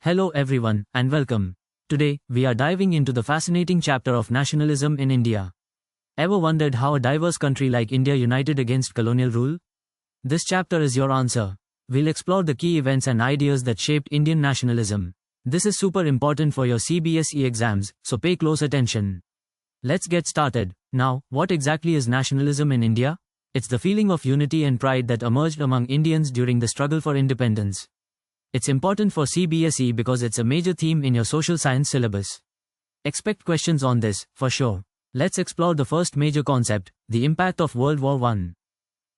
Hello everyone, and welcome. Today, we are diving into the fascinating chapter of nationalism in India. Ever wondered how a diverse country like India united against colonial rule? This chapter is your answer. We'll explore the key events and ideas that shaped Indian nationalism. This is super important for your CBSE exams, so pay close attention. Let's get started. Now, what exactly is nationalism in India? It's the feeling of unity and pride that emerged among Indians during the struggle for independence. It's important for CBSE because it's a major theme in your social science syllabus. Expect questions on this, for sure. Let's explore the first major concept, the impact of World War I.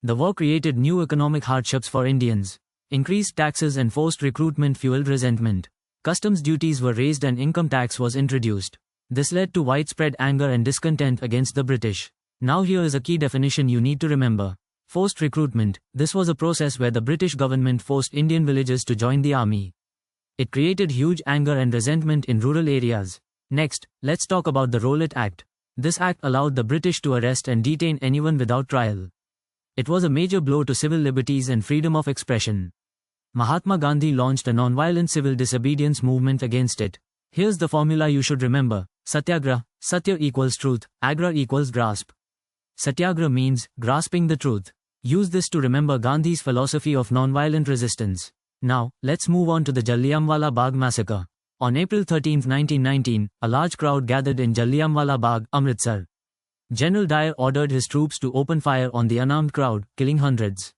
The war created new economic hardships for Indians. Increased taxes and forced recruitment fueled resentment. Customs duties were raised and income tax was introduced. This led to widespread anger and discontent against the British. Now here is a key definition you need to remember. Forced recruitment. This was a process where the British government forced Indian villagers to join the army. It created huge anger and resentment in rural areas. Next, let's talk about the Rowlatt Act. This act allowed the British to arrest and detain anyone without trial. It was a major blow to civil liberties and freedom of expression. Mahatma Gandhi launched a non-violent civil disobedience movement against it. Here's the formula you should remember. Satyagraha, Satya equals truth, Agra equals grasp. Satyagraha means grasping the truth. Use this to remember Gandhi's philosophy of non-violent resistance. Now, let's move on to the Jallianwala Bagh massacre. On April 13, 1919, a large crowd gathered in Jallianwala Bagh, Amritsar. General Dyer ordered his troops to open fire on the unarmed crowd, killing hundreds.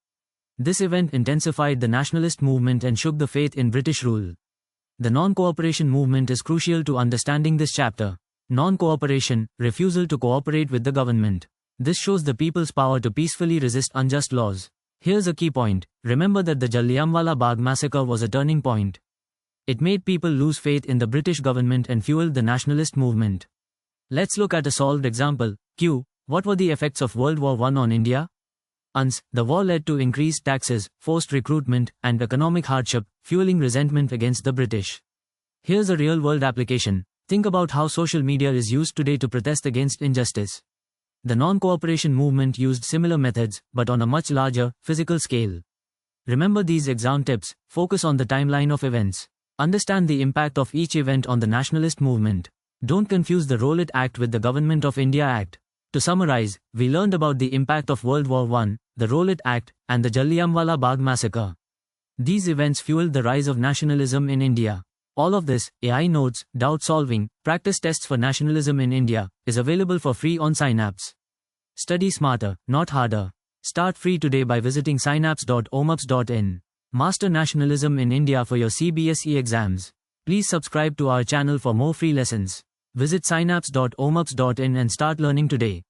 This event intensified the nationalist movement and shook the faith in British rule. The non-cooperation movement is crucial to understanding this chapter. Non-cooperation, refusal to cooperate with the government. This shows the people's power to peacefully resist unjust laws. Here's a key point. Remember that the Jallianwala Bagh massacre was a turning point. It made people lose faith in the British government and fueled the nationalist movement. Let's look at a solved example. Q. What were the effects of World War I on India? Ans. The war led to increased taxes, forced recruitment, and economic hardship, fueling resentment against the British. Here's a real-world application. Think about how social media is used today to protest against injustice. The non-cooperation movement used similar methods, but on a much larger, physical scale. Remember these exam tips. Focus on the timeline of events. Understand the impact of each event on the nationalist movement. Don't confuse the Rowlatt Act with the Government of India Act. To summarize, we learned about the impact of World War I, the Rowlatt Act, and the Jallianwala Bagh massacre. These events fueled the rise of nationalism in India. All of this, AI notes, doubt solving, practice tests for nationalism in India, is available for free on Synapse. Study smarter, not harder. Start free today by visiting synapse.omups.in. Master nationalism in India for your CBSE exams. Please subscribe to our channel for more free lessons. Visit synapse.omups.in and start learning today.